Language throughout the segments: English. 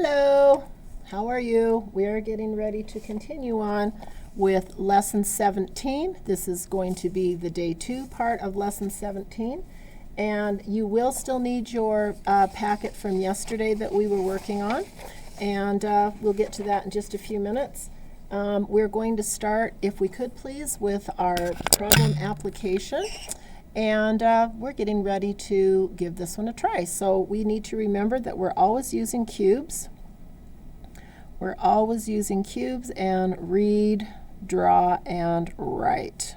Hello, how are you? We are getting ready to continue on with lesson 17. This is going to be the day 2 part of lesson 17. And you will still need your packet from yesterday that we were working on. And we'll get to that in just a few minutes. We're going to start, if we could please, with our problem application. And we're getting ready to give this one a try. So we need to remember that we're always using cubes. We're always using cubes and read, draw, and write.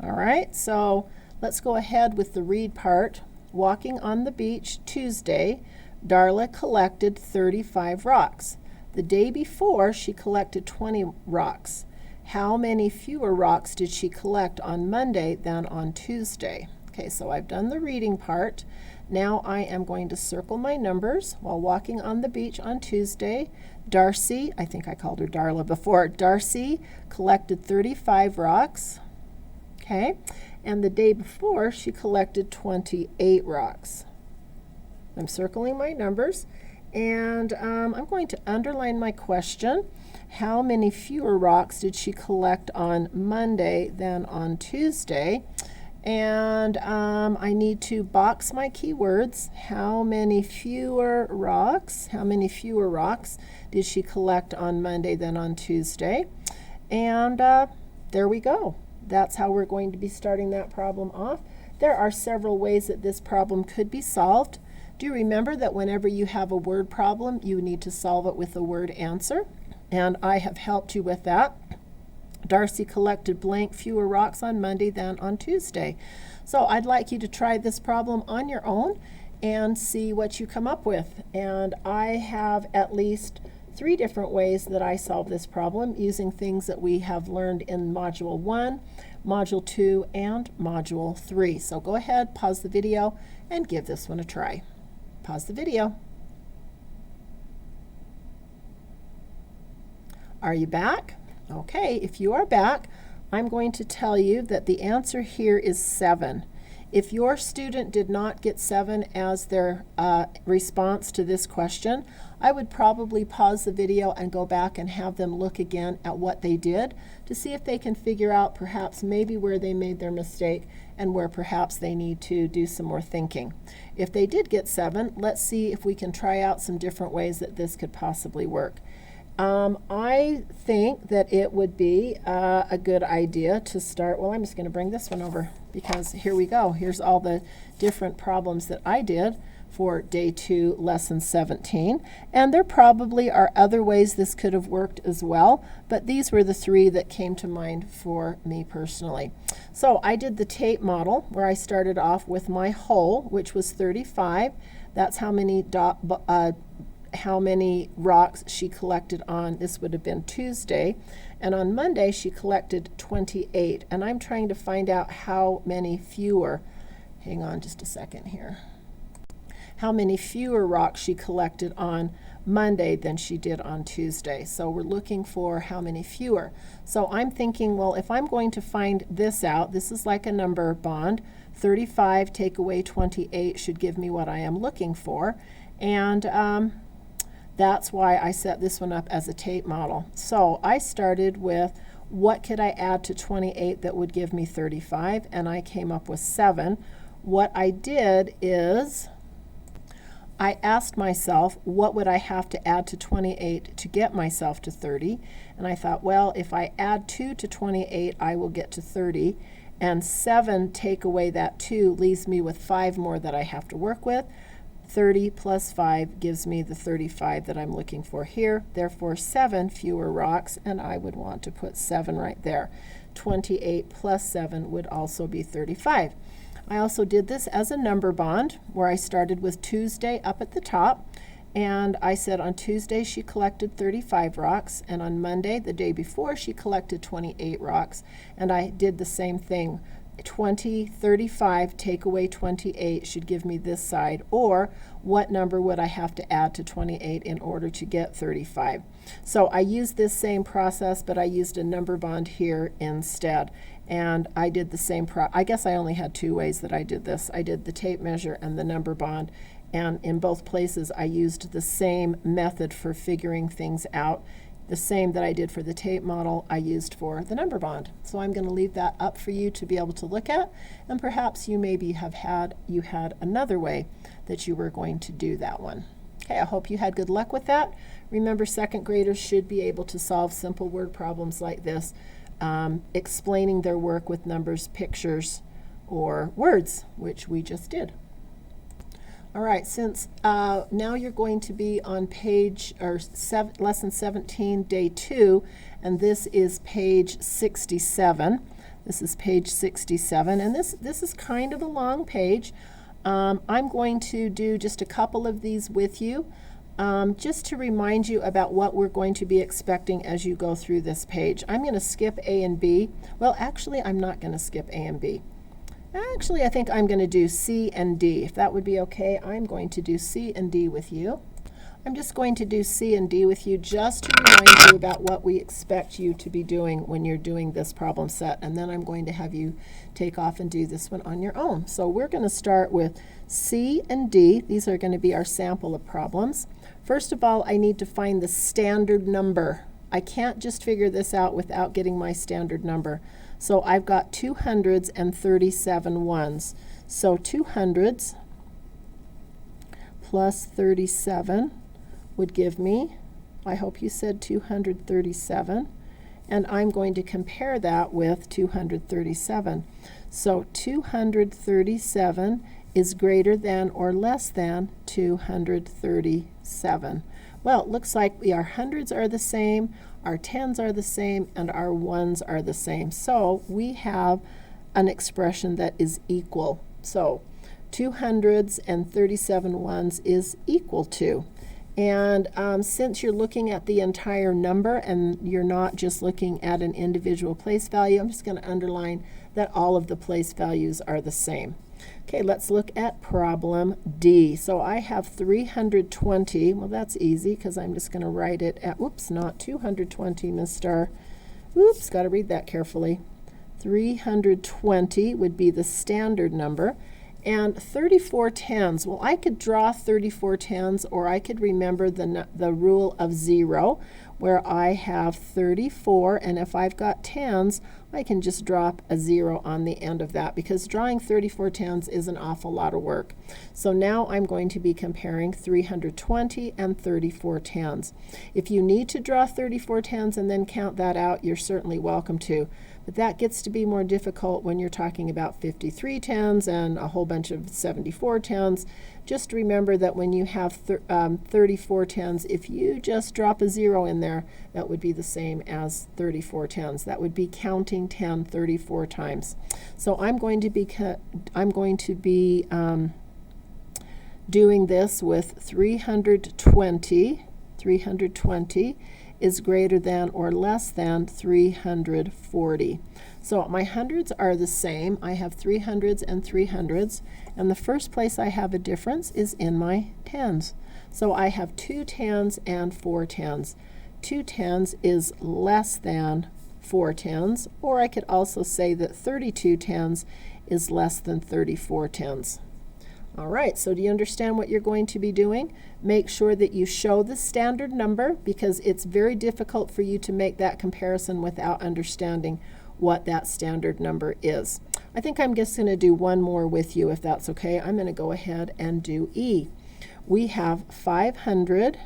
All right, so let's go ahead with the read part. Walking on the beach Tuesday, Darla collected 35 rocks. The day before, she collected 20 rocks. How many fewer rocks did she collect on Monday than on Tuesday? Okay, so I've done the reading part. Now I am going to circle my numbers. While walking on the beach on Tuesday, Darcy, I think I called her Darla before, Darcy collected 35 rocks. Okay, and the day before she collected 28 rocks. I'm circling my numbers, and I'm going to underline my question. How many fewer rocks did she collect on Monday than on Tuesday? And I need to box my keywords. How many fewer rocks? How many fewer rocks did she collect on Monday than on Tuesday? And there we go. That's how we're going to be starting that problem off. There are several ways that this problem could be solved. Do remember that whenever you have a word problem, you need to solve it with a word answer. And I have helped you with that. Darcy collected blank fewer rocks on Monday than on Tuesday. So I'd like you to try this problem on your own and see what you come up with. And I have at least 3 different ways that I solve this problem using things that we have learned in Module 1, Module 2, and Module 3. So go ahead, pause the video, and give this one a try. Pause the video. Are you back? Okay, if you are back, I'm going to tell you that the answer here is 7. If your student did not get 7 as their response to this question, I would probably pause the video and go back and have them look again at what they did to see if they can figure out perhaps maybe where they made their mistake and where perhaps they need to do some more thinking. If they did get 7, let's see if we can try out some different ways that this could possibly work. I think that it would be a good idea to start, well, I'm just going to bring this one over because here we go. Here's all the different problems that I did for day 2, lesson 17. And there probably are other ways this could have worked as well, but these were the 3 that came to mind for me personally. So I did the tape model where I started off with my whole, which was 35. That's how many rocks she collected on, this would have been Tuesday, and on Monday she collected 28, and I'm trying to find out how many fewer, hang on just a second here, how many fewer rocks she collected on Monday than she did on Tuesday. So we're looking for how many fewer. So I'm thinking, well, if I'm going to find this out, this is like a number bond, 35 take away 28 should give me what I am looking for, and that's why I set this one up as a tape model. So I started with what could I add to 28 that would give me 35, and I came up with 7. What I did is I asked myself, what would I have to add to 28 to get myself to 30? And I thought, well, if I add 2 to 28, I will get to 30. And 7 take away that 2 leaves me with 5 more that I have to work with. 30 plus 5 gives me the 35 that I'm looking for here. Therefore, 7 fewer rocks, and I would want to put 7 right there. 28 plus 7 would also be 35. I also did this as a number bond, where I started with Tuesday up at the top, and I said on Tuesday she collected 35 rocks, and on Monday, the day before, she collected 28 rocks, and I did the same thing. 35 take away 28 should give me this side, or what number would I have to add to 28 in order to get 35? So I used this same process, but I used a number bond here instead. And I did the same I guess I only had 2 ways that I did this. I did the tape measure and the number bond, And in both places, I used the same method for figuring things out. The same that I did for the tape model, I used for the number bond. So I'm going to leave that up for you to be able to look at, and perhaps you maybe had another way that you were going to do that one. Okay, I hope you had good luck with that. Remember, second graders should be able to solve simple word problems like this, explaining their work with numbers, pictures, or words, which we just did. All right, since now you're going to be on lesson 17, day 2, and this is page 67. This is page 67, and this is kind of a long page. I'm going to do just a couple of these with you, just to remind you about what we're going to be expecting as you go through this page. I'm going to skip A and B. Well, actually, I'm not going to skip A and B. Actually, I think I'm going to do C and D. If that would be okay, I'm going to do C and D with you. I'm just going to do C and D with you just to remind you about what we expect you to be doing when you're doing this problem set. And then I'm going to have you take off and do this one on your own. So we're going to start with C and D. These are going to be our sample of problems. First of all, I need to find the standard number. I can't just figure this out without getting my standard number. So I've got 237 ones. So 200s plus 37 would give me, I hope you said 237, and I'm going to compare that with 237. So 237 is greater than or less than 237. Well, it looks like our hundreds are the same, our tens are the same, and our ones are the same. So we have an expression that is equal. So 237 ones is equal to. And since you're looking at the entire number and you're not just looking at an individual place value, I'm just going to underline that all of the place values are the same. Okay, let's look at problem D. So I have 320. Well, that's easy because I'm just going to write it at, oops, not 220, Ms. Star. Oops, got to read that carefully. 320 would be the standard number. And 34 tens, well, I could draw 34 tens, or I could remember the rule of 0, where I have 34, and if I've got tens, I can just drop a 0 on the end of that, because drawing 34 tens is an awful lot of work. So now I'm going to be comparing 320 and 34 tens. If you need to draw 34 tens and then count that out, you're certainly welcome to. But that gets to be more difficult when you're talking about 53 tens and a whole bunch of 74 tens. Just remember that when you have 34 tens, if you just drop a 0 in there, that would be the same as 34 tens. That would be counting 10 34 times. So I'm going to be doing this with 320. 320 is greater than or less than 340. So my hundreds are the same. I have 300s and 300s, and the first place I have a difference is in my tens. So I have 2 tens and 4 tens. 2 tens is less than 4 tens, or I could also say that 32 tens is less than 34 tens. All right, so do you understand what you're going to be doing? Make sure that you show the standard number, because it's very difficult for you to make that comparison without understanding what that standard number is. I think I'm just going to do one more with you, if that's okay. I'm going to go ahead and do E. We have 500,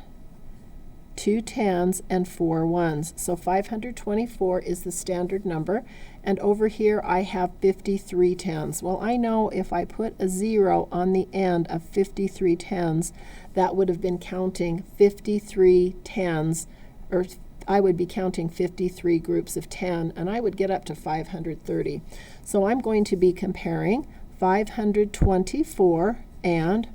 2 tens, and 4 ones. So 524 is the standard number. And over here I have 53 tens. Well, I know if I put a 0 on the end of 53 tens, that would have been counting 53 tens, or I would be counting 53 groups of 10, and I would get up to 530. So I'm going to be comparing 524 and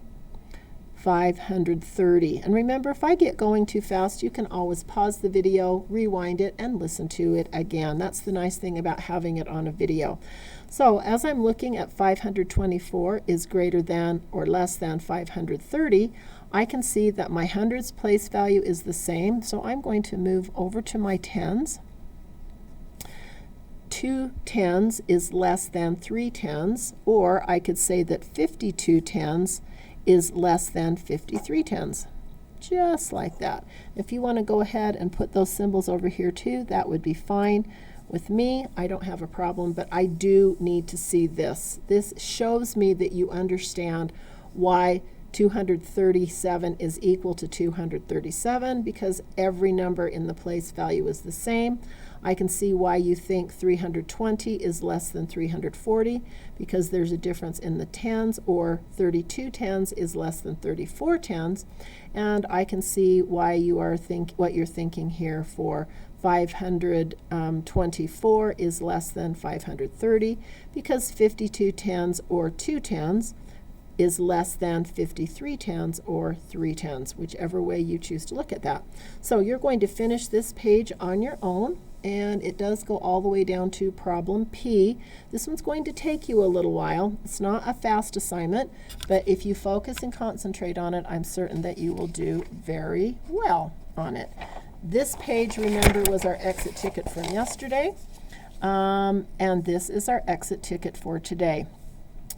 530. And remember, if I get going too fast, you can always pause the video, rewind it, and listen to it again. That's the nice thing about having it on a video. So as I'm looking at 524 is greater than or less than 530, I can see that my hundreds place value is the same, so I'm going to move over to my tens. 2 tens is less than 3 tens, or I could say that 52 tens is less than 53 tens. Just like that. If you want to go ahead and put those symbols over here too, that would be fine with me. I don't have a problem, but I do need to see this. This shows me that you understand why 237 is equal to 237, because every number in the place value is the same. I can see why you think 320 is less than 340, because there's a difference in the tens, or 32 tens is less than 34 tens. And I can see why you are what you're thinking here for 524 is less than 530, because 52 tens or 2 tens is less than 53 tens or 3 tens, whichever way you choose to look at that. So you're going to finish this page on your own, and it does go all the way down to problem P. This one's going to take you a little while. It's not a fast assignment, but if you focus and concentrate on it, I'm certain that you will do very well on it. This page, remember, was our exit ticket from yesterday, and this is our exit ticket for today.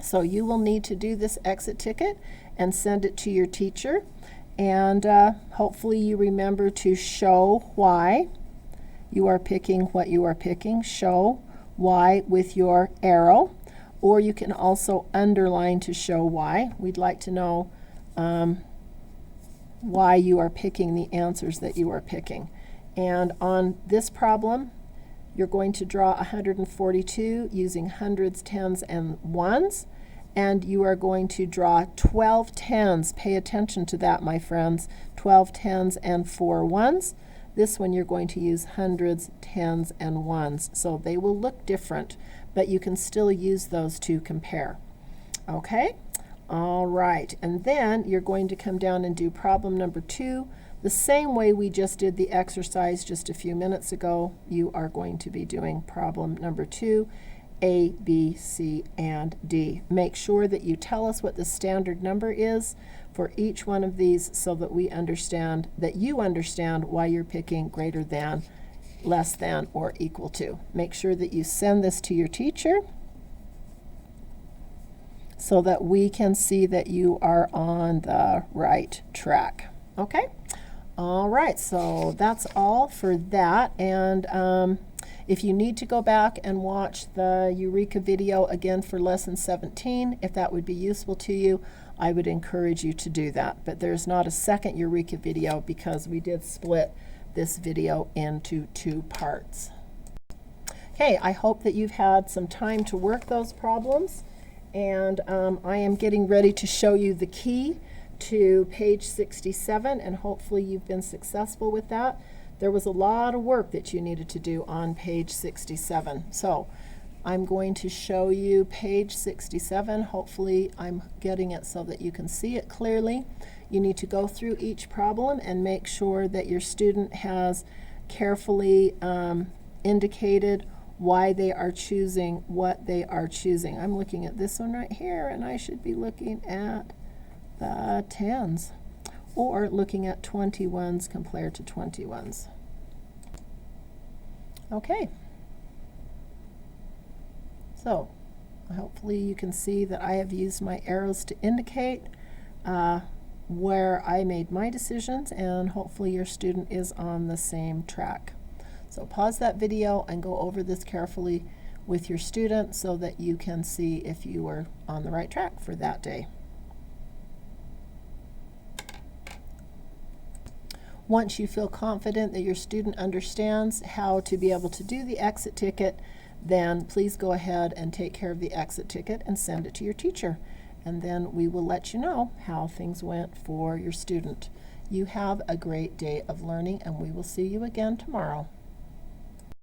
So you will need to do this exit ticket and send it to your teacher, and hopefully you remember to show why you are picking what you are picking. Show why with your arrow, or you can also underline to show why. We'd like to know why you are picking the answers that you are picking. And on this problem, you're going to draw 142 using hundreds, tens, and ones, and you are going to draw 12 tens. Pay attention to that, my friends. 12 tens and 4 ones. This one you're going to use hundreds, tens, and ones. So they will look different, but you can still use those to compare. Okay? All right. And then you're going to come down and do problem number 2. The same way we just did the exercise just a few minutes ago, you are going to be doing problem number 2, A, B, C, and D. Make sure that you tell us what the standard number is for each one of these, so that we understand, that you understand why you're picking greater than, less than, or equal to. Make sure that you send this to your teacher so that we can see that you are on the right track. Okay? All right, so that's all for that. And if you need to go back and watch the Eureka video again for lesson 17, if that would be useful to you, I would encourage you to do that. But there's not a second Eureka video because we did split this video into 2 parts. Okay, I hope that you've had some time to work those problems, and I am getting ready to show you the key to page 67, and hopefully you've been successful with that. There was a lot of work that you needed to do on page 67. So I'm going to show you page 67. Hopefully I'm getting it so that you can see it clearly. You need to go through each problem and make sure that your student has carefully indicated why they are choosing what they are choosing. I'm looking at this one right here, and I should be looking at the tens, or looking at 21s compared to 21s. Okay. So hopefully you can see that I have used my arrows to indicate where I made my decisions, and hopefully your student is on the same track. So pause that video and go over this carefully with your student so that you can see if you are on the right track for that day. Once you feel confident that your student understands how to be able to do the exit ticket, then please go ahead and take care of the exit ticket and send it to your teacher. And then we will let you know how things went for your student. You have a great day of learning, and we will see you again tomorrow.